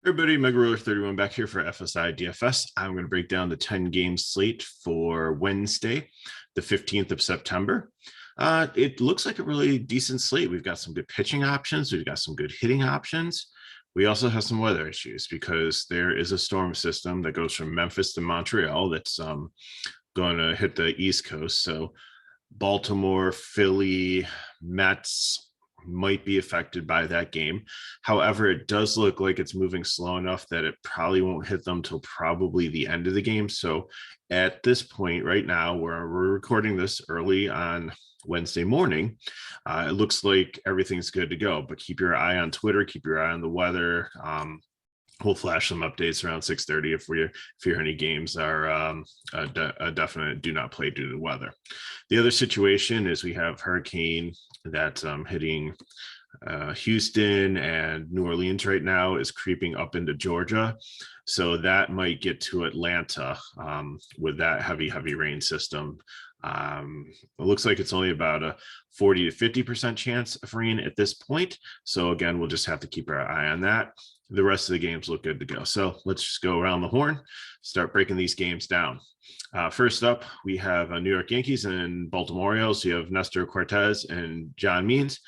Everybody, Mega 31 back here for FSI DFS. I'm going to break down the 10-game slate for Wednesday, the 15th of September. It looks like a really decent slate. We've got some good pitching options. We've got some good hitting options. We also have some weather issues because there is a storm system that goes from Memphis to Montreal that's going to hit the East Coast. So Baltimore, Philly, Mets might be affected by that game. However, it does look like it's moving slow enough that it probably won't hit them till probably the end of the game. So at this point right now, where we're recording this early on Wednesday morning, it looks like everything's good to go. But keep your eye on Twitter, keep your eye on the weather. We'll flash some updates around 6:30 if we hear any games are a definite do not play due to weather. The other situation is we have hurricane that's hitting Houston and New Orleans right now is creeping up into Georgia. So that might get to Atlanta with that heavy rain system. It looks like it's only about a 40 to 50% chance of rain at this point. So again, we'll just have to keep our eye on that. The rest of the games look good to go. So let's just go around the horn, start breaking these games down. First up, we have New York Yankees and Baltimore Orioles. You have Nestor Cortes and John Means.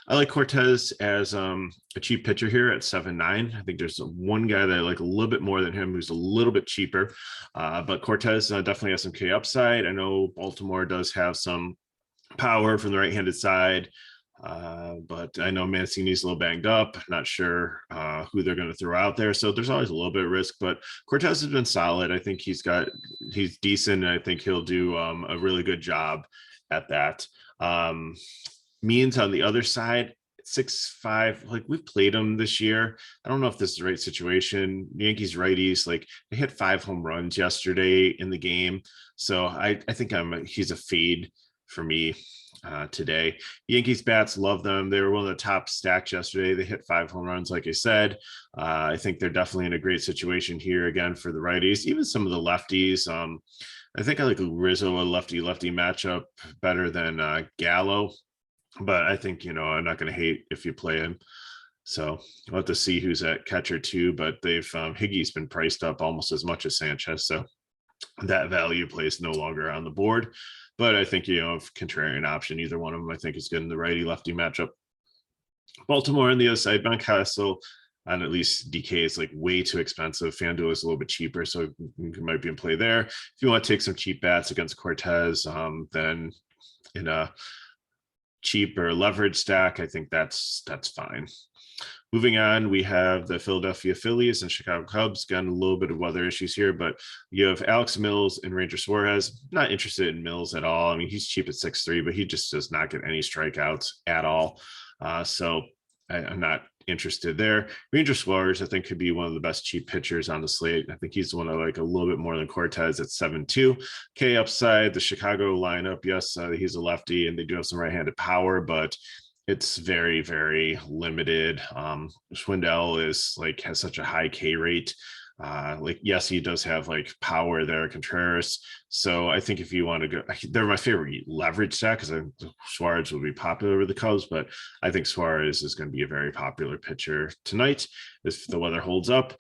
I like Cortes as a cheap pitcher here at 7.9. I think there's one guy that I like a little bit more than him who's a little bit cheaper, but Cortes definitely has some K upside. I know Baltimore does have some power from the right-handed side, but I know Mancini's a little banged up. Not sure who they're going to throw out there. So there's always a little bit of risk, but Cortes has been solid. I think he's decent. And I think he'll do a really good job at that. Means on the other side, 6.5, like we've played him this year. I don't know if this is the right situation. Yankees righties, like they hit 5 home runs yesterday in the game. So I think he's a fade for me today. Yankees bats, love them. They were one of the top stacks yesterday. They hit 5 home runs, like I said. I think they're definitely in a great situation here again for the righties, even some of the lefties. I think I like Rizzo, a lefty-lefty matchup better than Gallo. But I think, I'm not going to hate if you play him. So we'll have to see who's at catcher too. But Higgy's been priced up almost as much as Sanchez. So that value play is no longer on the board. But I think, if contrarian option, either one of them, I think is good in the righty-lefty matchup. Baltimore on the other side, Mountcastle on at least DK is like way too expensive. FanDuel is a little bit cheaper, so you might be in play there. If you want to take some cheap bats against Cortes, then in a cheaper leverage stack, I think that's fine. Moving on, we have the Philadelphia Phillies and Chicago Cubs. Again, a little bit of weather issues here, but you have Alex Mills and Ranger Suarez. Not interested in Mills at all. I mean, he's cheap at 6.3, but he just does not get any strikeouts at all. So I'm not interested there. Ranger Suarez, I think, could be one of the best cheap pitchers on the slate. I think he's the one I like a little bit more than Cortes at 7.2. K upside, the Chicago lineup, yes, he's a lefty and they do have some right-handed power, but it's very, very limited. Schwindel has such a high K rate. Yes, he does have power there, Contreras. So I think if you want to go, they're my favorite leverage stack because I think Suarez will be popular with the Cubs, but I think Suarez is going to be a very popular pitcher tonight if the weather holds up.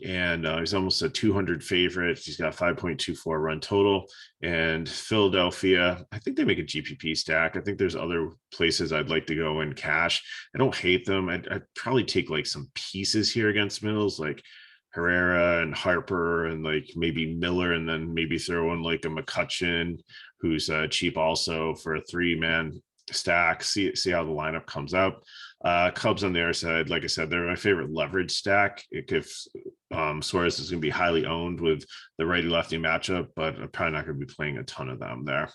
And he's almost a 200 favorite. He's got 5.24 run total. And Philadelphia, I think they make a GPP stack. I think there's other places I'd like to go in cash. I don't hate them. I'd probably take some pieces here against Mills, like Herrera and Harper and maybe Miller, and then maybe throw in a McCutchen who's cheap also for a 3-man stack. See how the lineup comes out. Cubs on the other side, like I said, they're my favorite leverage stack. If Suarez is going to be highly owned with the righty-lefty matchup, but I'm probably not going to be playing a ton of them there.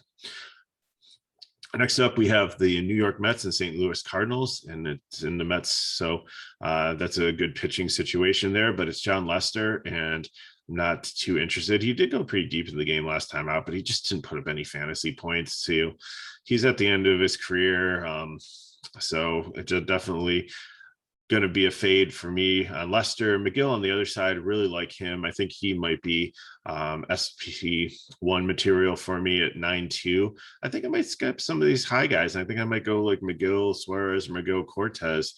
Next up, we have the New York Mets and St. Louis Cardinals, and it's in the Mets. So that's a good pitching situation there, but it's John Lester, and I'm not too interested. He did go pretty deep in the game last time out, but he just didn't put up any fantasy points. So he's at the end of his career. So it's definitely going to be a fade for me. Lester McGill on the other side, really like him. I think he might be SP1 material for me at 9.2. I think I might skip some of these high guys. I think I might go McGill, Suarez, McGill, Cortes.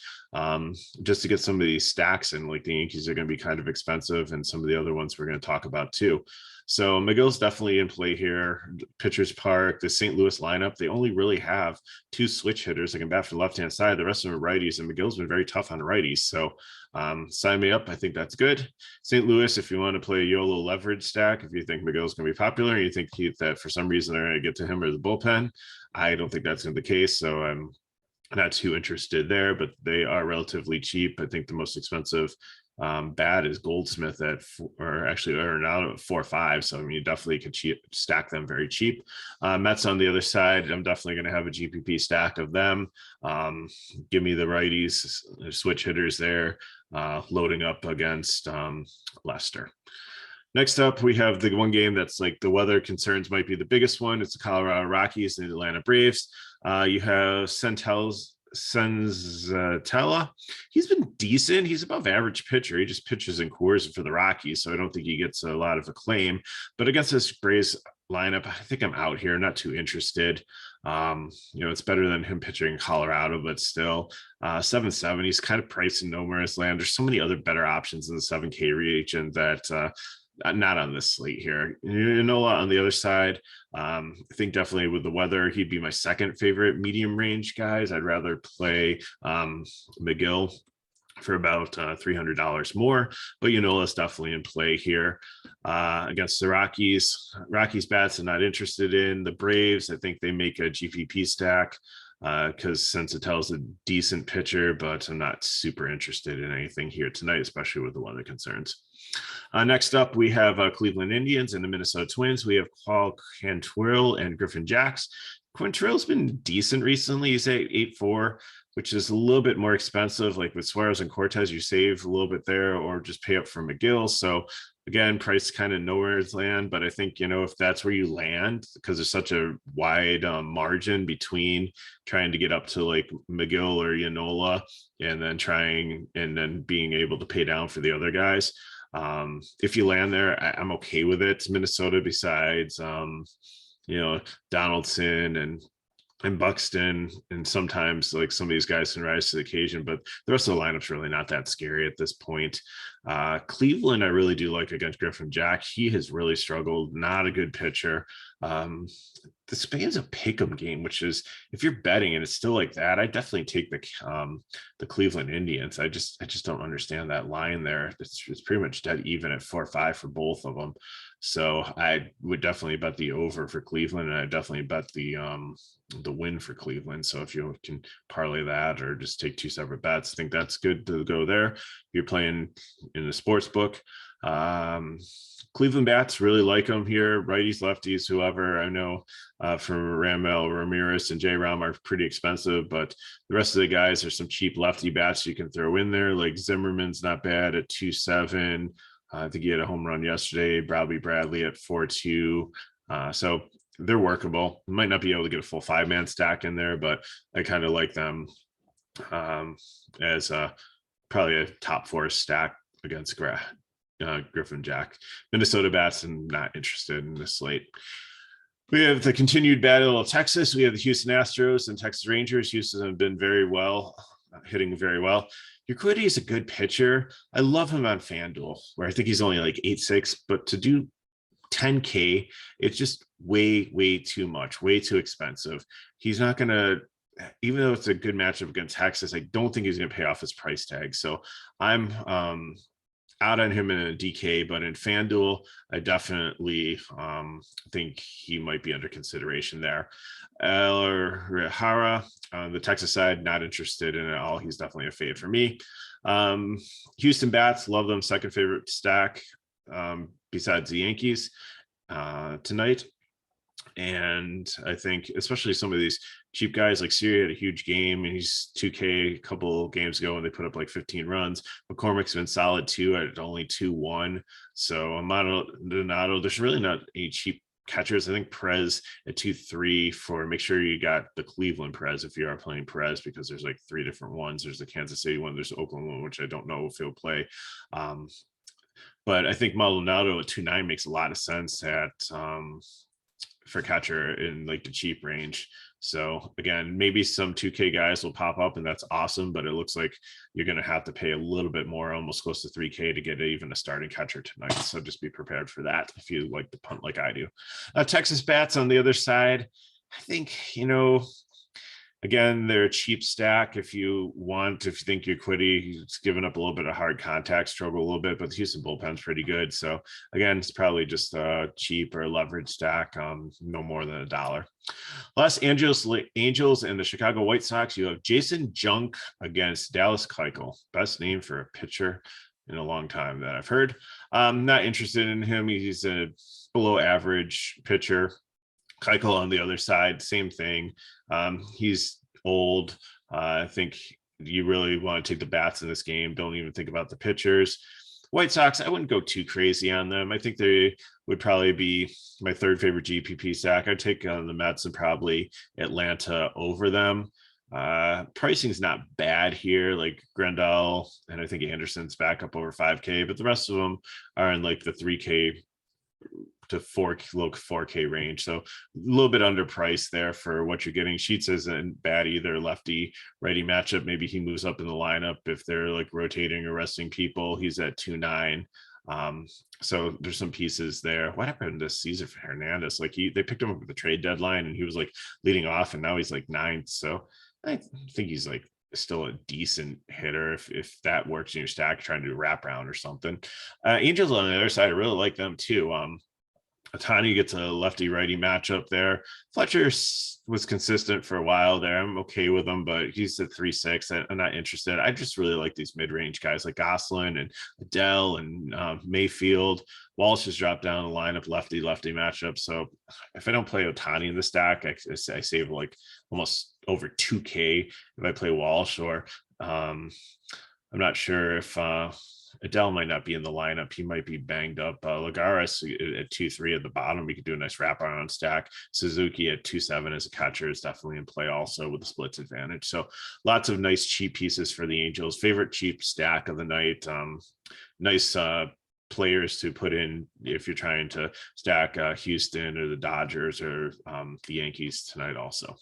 just to get some of these stacks in. Like the Yankees are going to be kind of expensive, and some of the other ones we're going to talk about too. So McGill's definitely in play here. Pitchers Park, the St. Louis lineup, they only really have two switch hitters that can bat for the left-hand side. The rest of them are righties, and McGill's been very tough on righties. So sign me up. I think that's good. St. Louis, if you want to play a YOLO leverage stack, if you think McGill's going to be popular, and you think that for some reason they're going to get to him or the bullpen, I don't think that's going to be the case. So I'm not too interested there, but they are relatively cheap. I think the most expensive bat is Goldsmith at now at 4.5. So I mean, you definitely could stack them very cheap. Mets on the other side, I'm definitely going to have a GPP stack of them. Give me the righties, switch hitters there, loading up against Leicester. Next up, we have the one game that's like the weather concerns might be the biggest one. It's the Colorado Rockies and the Atlanta Braves. You have Senzatella. He's been decent. He's above average pitcher. He just pitches in Coors for the Rockies, so I don't think he gets a lot of acclaim. But against this Braves lineup, I think I'm out here. Not too interested. It's better than him pitching in Colorado, but still 7.7. He's kind of priced in numerous land. There's so many other better options in the 7K region that not on this slate here. Nola on the other side. I think definitely with the weather, he'd be my second favorite medium range guys. I'd rather play McGill for about $300 more, but Nola's definitely in play here against the Rockies. Rockies bats I'm not interested in. The Braves, I think they make a GPP stack because Senzatel's a decent pitcher, but I'm not super interested in anything here tonight, especially with the weather concerns. Next up, we have Cleveland Indians and the Minnesota Twins. We have Paul Quantrill and Griffin Jacks. Quantrill's been decent recently. He's at 8.4, which is a little bit more expensive. Like with Suarez and Cortez, you save a little bit there or just pay up for McGill. So again, price kind of nowhere's land, but I think, if that's where you land, because there's such a wide margin between trying to get up to like McGill or Yanola and then being able to pay down for the other guys. If you land there, I'm okay with it. Minnesota, besides, Donaldson and Buxton, and sometimes like some of these guys can rise to the occasion, but the rest of the lineup's really not that scary at this point. Cleveland, I really do like against Griffin Jack. He has really struggled, not a good pitcher. The Spain's a pick'em game, which is if you're betting and it's still like that, I definitely take the Cleveland Indians. I just don't understand that line there. It's pretty much dead even at 4.5 for both of them. So I would definitely bet the over for Cleveland, and I definitely bet the win for Cleveland. So if you can parlay that or just take two separate bets, I think that's good to go there. You're playing in the sports book. Cleveland bats really like them here. Righties, lefties, whoever. I know from Ramel Ramirez and J Ram are pretty expensive, but the rest of the guys are some cheap lefty bats you can throw in there. Like Zimmerman's not bad at 2.7. I think he had a home run yesterday. Bradley at 4.2. So they're workable. Might not be able to get a full 5-man stack in there, but I kind of like them as probably a top 4 stack against Griffin Jack. Minnesota bats, I'm not interested in this slate. We have the continued battle of Texas. We have the Houston Astros and Texas Rangers. Houston have been hitting very well. Urquidy is a good pitcher. I love him on FanDuel, where I think he's only like 8.6, but to do 10K, it's just way too much, way too expensive. He's not going to, even though it's a good matchup against Texas, I don't think he's going to pay off his price tag. So I'm out on him in a DK, but in FanDuel, I definitely think he might be under consideration there. Rihara on the Texas side, not interested in it at all. He's definitely a fade for me. Houston bats, love them. Second favorite stack besides the Yankees tonight. And I think especially some of these cheap guys like Siri had a huge game and he's 2K a couple games ago and they put up like 15 runs. McCormick's been solid too at only 2.1. So Amato Donato, there's really not any cheap catchers. I think Perez at 2.3 for make sure you got the Cleveland Perez if you are playing Perez, because there's like 3 different ones. There's the Kansas City one, there's the Oakland one, which I don't know if he'll play. But I think Maldonado at 2.9 makes a lot of sense at for catcher in like the cheap range. So again, maybe some 2K guys will pop up and that's awesome, but it looks like you're going to have to pay a little bit more, almost close to 3K to get even a starting catcher tonight. So just be prepared for that if you like to punt like I do. Texas Bats on the other side. I think, again, they're a cheap stack if you think you're quitty, it's given up a little bit of hard contact, struggle a little bit, but the Houston bullpen's pretty good. So again, it's probably just a cheap or leverage stack, no more than $1. Los Angeles Angels and the Chicago White Sox. You have Jason Junk against Dallas Keuchel. Best name for a pitcher in a long time that I've heard. Not interested in him. He's a below average pitcher. Keuchel on the other side, same thing. He's old. I think you really want to take the bats in this game. Don't even think about the pitchers. White Sox, I wouldn't go too crazy on them. I think they would probably be my third favorite GPP stack. I'd take on the Mets and probably Atlanta over them. Pricing's not bad here, like Grandal, and I think Anderson's back up over 5K, but the rest of them are in like the 3K to 4K range. So a little bit underpriced there for what you're getting. Sheets isn't bad either. Lefty righty matchup. Maybe he moves up in the lineup if they're like rotating or resting people. He's at 2.9. So there's some pieces there. What happened to Cesar Hernandez? Like they picked him up at the trade deadline and he was like leading off and now he's like 9th. So I think he's like still a decent hitter if that works in your stack, trying to do a wraparound or something. Angels on the other side, I really like them too. Ohtani gets a lefty righty matchup there. Fletcher was consistent for a while there. I'm okay with him, but he's at 3.6. I'm not interested. I just really like these mid-range guys like Goslin and Adele and Mayfield. Walsh has dropped down the lineup, lefty matchup. So if I don't play Ohtani in the stack, I save like almost over 2K if I play Walsh, or I'm not sure if Adele might not be in the lineup. He might be banged up. Lagares at 2.3 at the bottom. We could do a nice wraparound stack. Suzuki at 2.7 as a catcher is definitely in play also with the splits advantage. So lots of nice cheap pieces for the Angels. Favorite cheap stack of the night. Nice players to put in if you're trying to stack Houston or the Dodgers or the Yankees tonight also.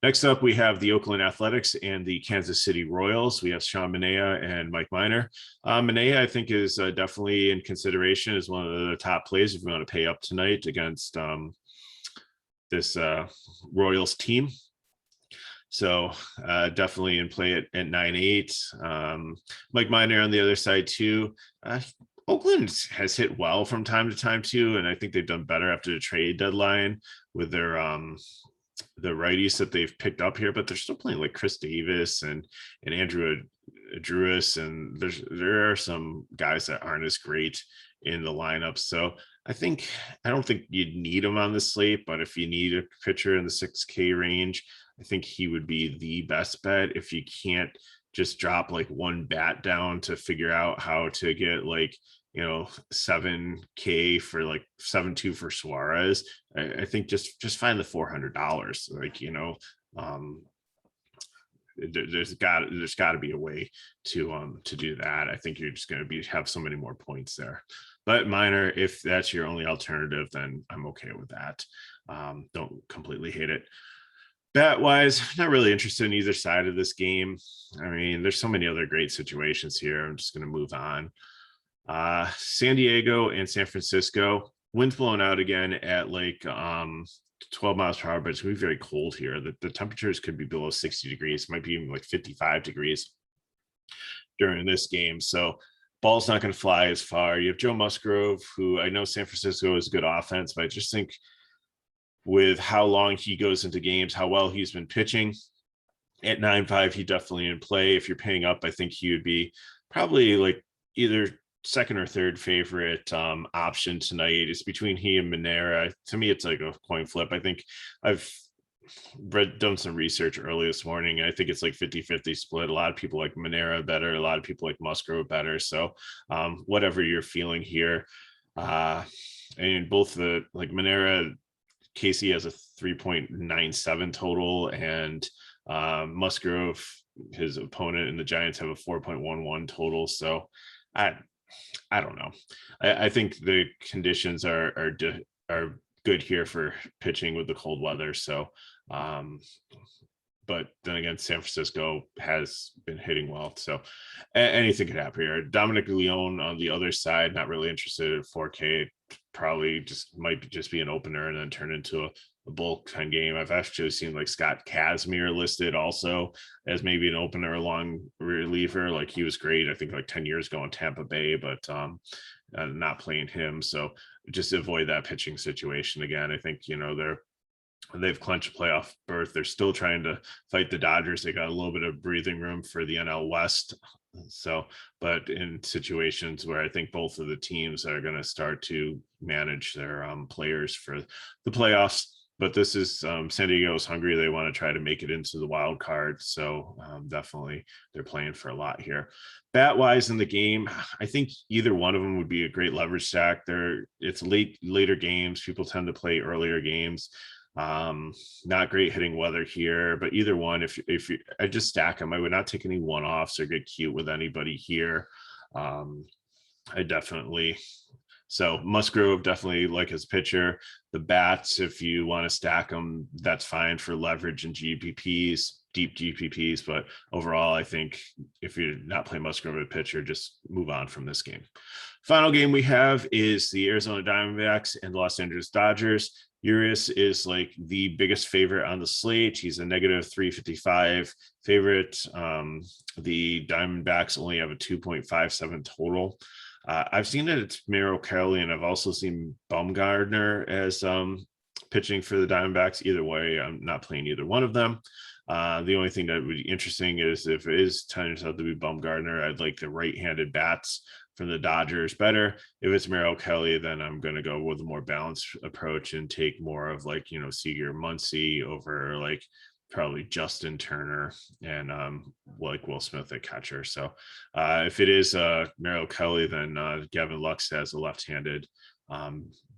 Next up, we have the Oakland Athletics and the Kansas City Royals. We have Sean Manaea and Mike Minor. Manaea, I think, is definitely in consideration as one of the top plays if we want to pay up tonight against this Royals team. So definitely in play at 9.8. Mike Minor on the other side too. Oakland has hit well from time to time too, and I think they've done better after the trade deadline with their the righties that they've picked up here, but they're still playing like Chris Davis and Andrew Druis, and there are some guys that aren't as great in the lineup. So I don't think you'd need him on the slate, but if you need a pitcher in the 6K range, I think he would be the best bet if you can't just drop like one bat down to figure out how to get like 7K for like 7.2 for Suarez. I think just find the $400. Like there's got to be a way to do that. I think you're just going to have so many more points there. But Minor, if that's your only alternative, then I'm okay with that. Don't completely hate it. Bet wise, not really interested in either side of this game. I mean, there's so many other great situations here. I'm just going to move on. San Diego and San Francisco, winds blowing out again at like 12 miles per hour, but it's going to be very cold here. The temperatures could be below 60 degrees, might be even like 55 degrees during this game. So ball's not going to fly as far. You have Joe Musgrove, who I know San Francisco is a good offense, but I just think with how long he goes into games, how well he's been pitching at 9.5, he definitely in play. If you're paying up, I think he would be probably like either second or third favorite option tonight. Is between he and Monera. To me, it's like a coin flip. I think I've done some research early this morning, and I think it's like 50-50 split. A lot of people like Monera better, a lot of people like Musgrove better. So whatever you're feeling here, and both the like Monera, Casey has a 3.97 total, and Musgrove, his opponent, and the Giants have a 4.11 total. So I don't know. I think the conditions are good here for pitching with the cold weather. So, but then again, San Francisco has been hitting well. So anything could happen here. Dominic Leone on the other side, not really interested at 4K. Probably just might just be an opener and then turn into a bulk kind of game. I've actually seen like Scott Kazmir listed also as maybe an opener along reliever. Like he was great, I think like 10 years ago in Tampa Bay, but not playing him. So just avoid that pitching situation again. I think, they've clinched a playoff berth. They're still trying to fight the Dodgers. They got a little bit of breathing room for the NL West. So, but in situations where I think both of the teams are going to start to manage their players for the playoffs. But this is San Diego is hungry. They want to try to make it into the wild card. So definitely they're playing for a lot here. Bat wise in the game, I think either one of them would be a great leverage stack. It's later games. People tend to play earlier games. Not great hitting weather here, but either one, if you, I just stack them. I would not take any one-offs or get cute with anybody here. So Musgrove definitely like his pitcher. The bats, if you want to stack them, that's fine for leverage and GPPs, deep GPPs. But overall, I think if you're not playing Musgrove as a pitcher, just move on from this game. Final game we have is the Arizona Diamondbacks and Los Angeles Dodgers. Urias is like the biggest favorite on the slate. He's a negative 355 favorite. The Diamondbacks only have a 2.57 total. I've seen that it's Merrill Kelly, and I've also seen Bumgarner as pitching for the Diamondbacks. Either way, I'm not playing either one of them. The only thing that would be interesting is if it is turns out to be Bumgarner, I'd like the right-handed bats from the Dodgers better. If it's Merrill Kelly, then I'm going to go with a more balanced approach and take more of like, Seager Muncy over like probably Justin Turner and like Will Smith at catcher. So if it is Merrill Kelly, then Gavin Lux has a left-handed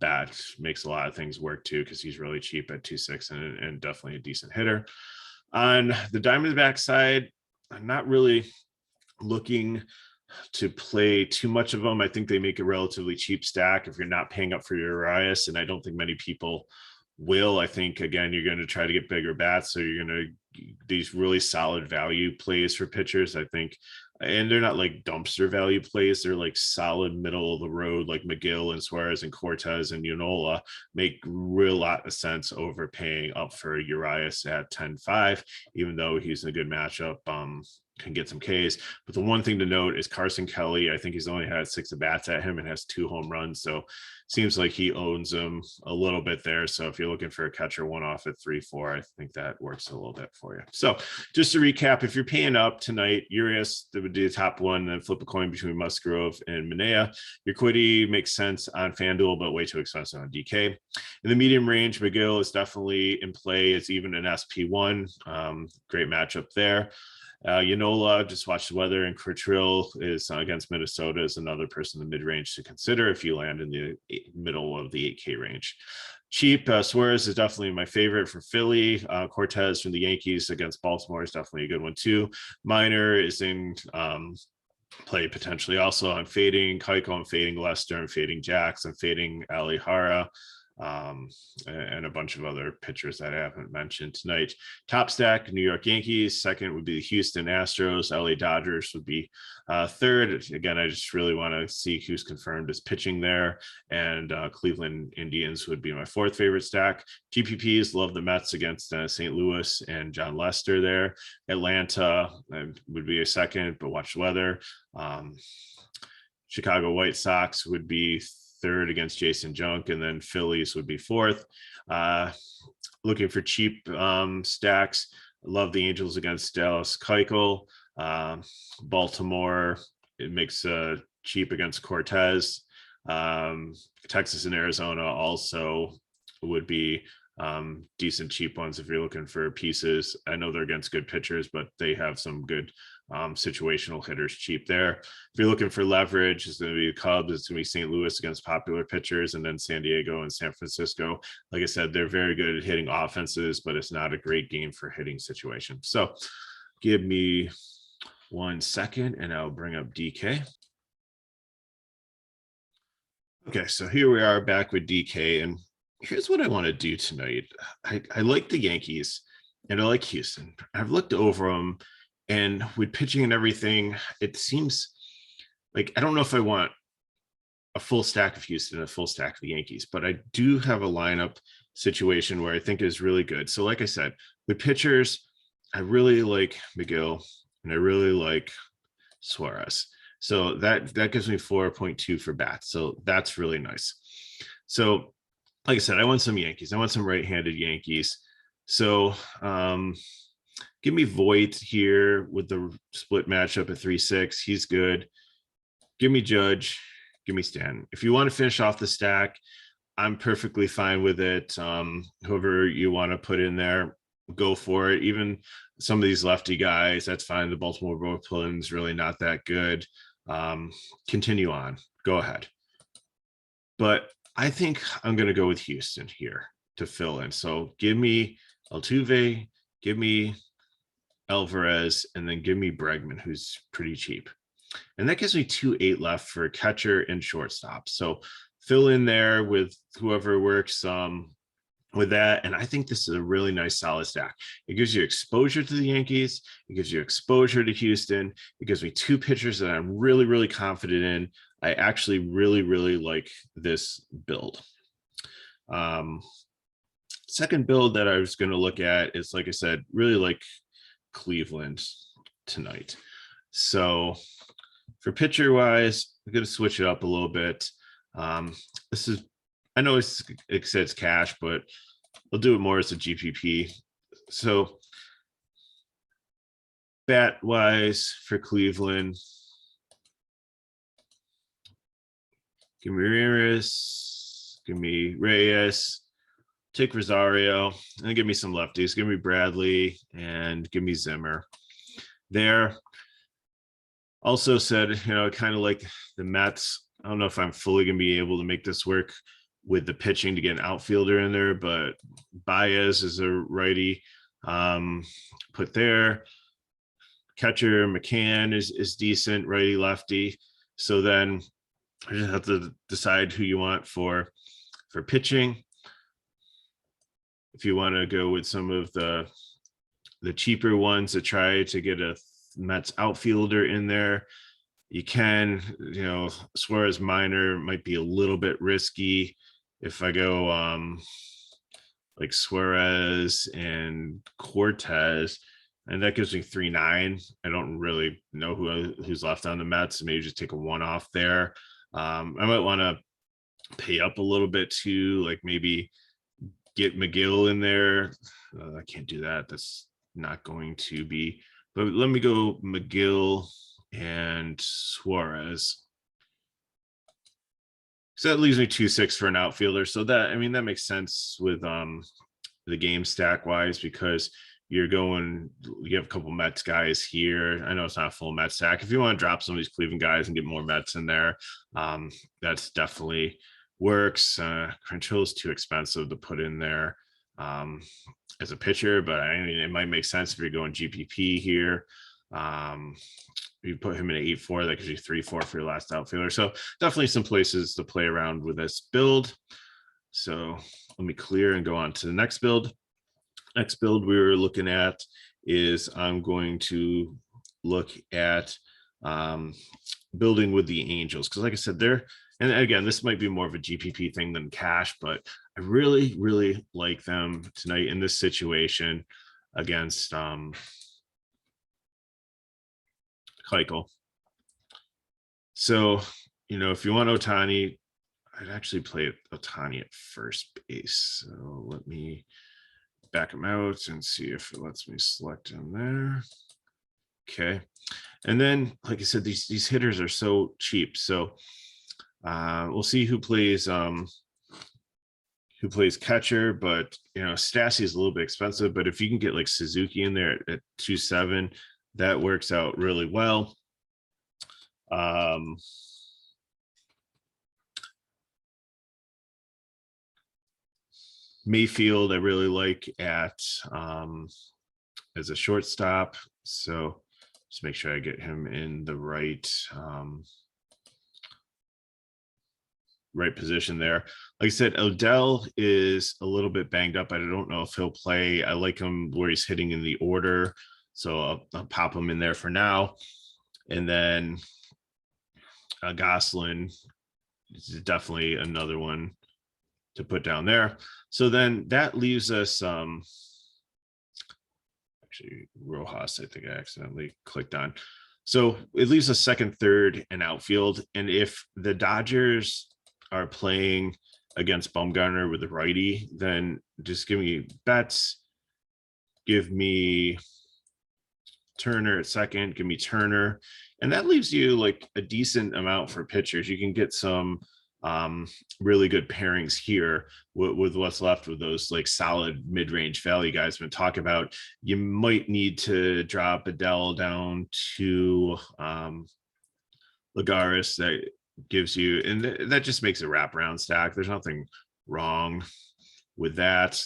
bat, makes a lot of things work too, because he's really cheap at 2.6 and definitely a decent hitter. On the Diamondback side, I'm not really looking to play too much of them. I think they make a relatively cheap stack if you're not paying up for your Urias, and I don't think many people will. I think, again, you're going to try to get bigger bats, so you're going to these really solid value plays for pitchers, I think, and they're not like dumpster value plays. They're like solid middle of the road, like McGill and Suarez and Cortez and Unola make real lot of sense over paying up for Urias at 10.5, even though he's in a good matchup. Can get some Ks. But the one thing to note is Carson Kelly. I think he's only had 6 at-bats at him and has 2 home runs. So seems like he owns him a little bit there. So if you're looking for a catcher one-off at 3-4, I think that works a little bit for you. So just to recap, if you're paying up tonight, Urias would be the top one, then flip a coin between Musgrove and Manaea. Your Quiddy makes sense on FanDuel, but way too expensive on DK. In the medium range, McGill is definitely in play. It's even an SP1. Great matchup there. Unola, just watch the weather, and Critrill is against Minnesota is another person in the mid-range to consider if you land in the middle of the 8K range. Cheap, Suarez is definitely my favorite for Philly. Cortez from the Yankees against Baltimore is definitely a good one too. Minor is in play potentially also. I'm fading Keiko, I'm fading Lester, I'm fading Jax, I'm fading Alihara. And a bunch of other pitchers that I haven't mentioned tonight. Top stack, New York Yankees. Second would be the Houston Astros. LA Dodgers would be third. Again, I just really want to see who's confirmed as pitching there. And Cleveland Indians would be my fourth favorite stack. GPPs, love the Mets against St. Louis and John Lester there. Atlanta would be a second, but watch the weather. Chicago White Sox would be third against Jason Junk, and then Phillies would be fourth. Looking for cheap stacks. Love the Angels against Dallas Keuchel. Baltimore, it makes cheap against Cortez. Texas and Arizona also would be decent cheap ones if you're looking for pieces. I know they're against good pitchers, but they have some good situational hitters cheap there. If you're looking for leverage, it's going to be the Cubs, it's going to be St. Louis against popular pitchers, and then San Diego and San Francisco. Like I said, they're very good at hitting offenses, but it's not a great game for hitting situation. So give me 1 second and I'll bring up DK. Okay, so here we are back with DK, and Here's what I want to do tonight. I like the Yankees and I like Houston. I've looked over them, and with pitching and everything, it seems like I don't know if I want a full stack of Houston and a full stack of the Yankees, but I do have a lineup situation where I think is really good. So, like I said, with pitchers, I really like McGill and I really like Suarez. So that gives me 4.2 for bats. So that's really nice. So, like I said, I want some Yankees. I want some right-handed Yankees. So give me Voit here with the split matchup at 3-6. He's good. Give me Judge. Give me Stan. If you want to finish off the stack, I'm perfectly fine with it. Whoever you want to put in there, go for it. Even some of these lefty guys, that's fine. The Baltimore Orioles really not that good. Continue on. Go ahead. But I think I'm going to go with Houston here to fill in. So give me Altuve, give me Alvarez, and then give me Bregman, who's pretty cheap. And that gives me 2-8 left for catcher and shortstop. So fill in there with whoever works with that. And I think this is a really nice solid stack. It gives you exposure to the Yankees. It gives you exposure to Houston. It gives me two pitchers that I'm really, really confident in. I actually really, really like this build. Second build that I was going to look at is, like I said, really like Cleveland tonight. So for pitcher wise, I'm going to switch it up a little bit. This is, I know it says cash, but I'll do it more as a GPP. So bat wise for Cleveland, give me Ramirez, give me Reyes, take Rosario, and give me some lefties. Give me Bradley and give me Zimmer. There. Also said, kind of like the Mets. I don't know if I'm fully going to be able to make this work with the pitching to get an outfielder in there, but Baez is a righty. Put there. Catcher McCann is decent, righty lefty. So then I just have to decide who you want for pitching. If you want to go with some of the cheaper ones to try to get a Mets outfielder in there, you can. Suarez minor might be a little bit risky. If I go like Suarez and Cortez, and that gives me 3.9. I don't really know who's left on the Mets. Maybe just take a one-off there. I might want to pay up a little bit too, like maybe get McGill in there. I can't do that. That's not going to be. But let me go McGill and Suarez. So that leaves me 2.6 for an outfielder. So that makes sense with the game stack wise, because you have a couple Mets guys here. I know it's not a full Mets stack. If you want to drop some of these Cleveland guys and get more Mets in there, that's definitely works. Crenshaw's too expensive to put in there as a pitcher, but it might make sense if you're going GPP here. You put him in an 8.4, that gives you 3.4 for your last outfielder. So definitely some places to play around with this build. So let me clear and go on to the next build. Next build we were looking at is I'm going to look at building with the Angels, because like I said, and again, this might be more of a GPP thing than cash, but I really, really like them tonight in this situation against Keuchel. So, if you want Ohtani, I'd actually play Ohtani at first base. So let me back him out and see if it lets me select him there. Okay. And then, like I said, these hitters are so cheap. So we'll see who plays catcher, but Stassi is a little bit expensive. But if you can get like Suzuki in there at 2.7, that works out really well. Mayfield, I really like at as a shortstop. So just make sure I get him in the right right position there. Like I said, Odell is a little bit banged up. I don't know if he'll play. I like him where he's hitting in the order, so I'll pop him in there for now. And then Gosselin is definitely another one to put down there. So then that leaves us actually Rojas, I think I accidentally clicked on. So it leaves us second, third, and outfield. And if the Dodgers are playing against Bumgarner with the righty, then just give me Betts, give me Turner at second, give me Turner. And that leaves you like a decent amount for pitchers. You can get some really good pairings here with what's left with those like solid mid-range value guys been talking about. You might need to drop Adele down to Lagares. That gives you, and that just makes a wraparound stack. There's nothing wrong with that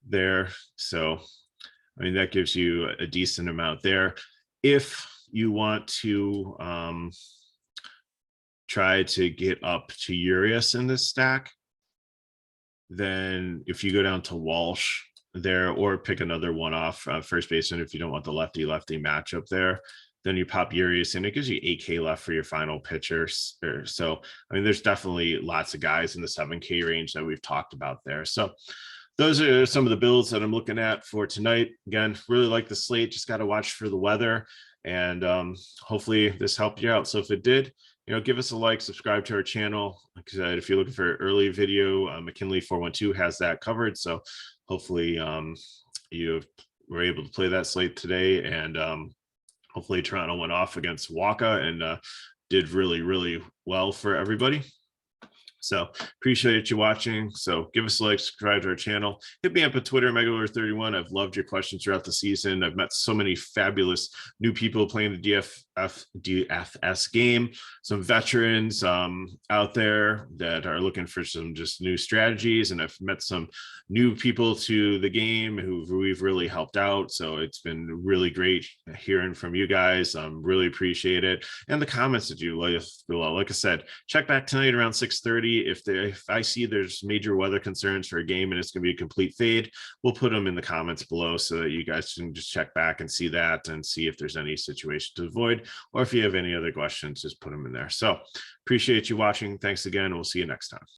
there. So I mean, that gives you a decent amount there. If you want to try to get up to Urias in this stack, then if you go down to Walsh there, or pick another one off first baseman if you don't want the lefty-lefty matchup there, then you pop Urias and it gives you 8K left for your final pitcher. So, I mean, there's definitely lots of guys in the 7K range that we've talked about there. So those are some of the builds that I'm looking at for tonight. Again, really like the slate, just got to watch for the weather, and hopefully this helped you out. So if it did, give us a like, subscribe to our channel. Like I said, if you're looking for an early video, McKinley 412 has that covered. So hopefully you were able to play that slate today, and hopefully Toronto went off against Waka and did really, really well for everybody. So appreciate you watching. So give us a like, subscribe to our channel. Hit me up at Twitter, Megalore31. I've loved your questions throughout the season. I've met so many fabulous new people playing the DFS game, some veterans out there that are looking for some just new strategies. And I've met some new people to the game who we've really helped out. So it's been really great hearing from you guys. Really appreciate it. And the comments that you leave below. Like I said, check back tonight around 6:30. If I see there's major weather concerns for a game and it's going to be a complete fade, we'll put them in the comments below so that you guys can just check back and see that and see if there's any situation to avoid, or if you have any other questions, just put them in there. So appreciate you watching. Thanks again. We'll see you next time.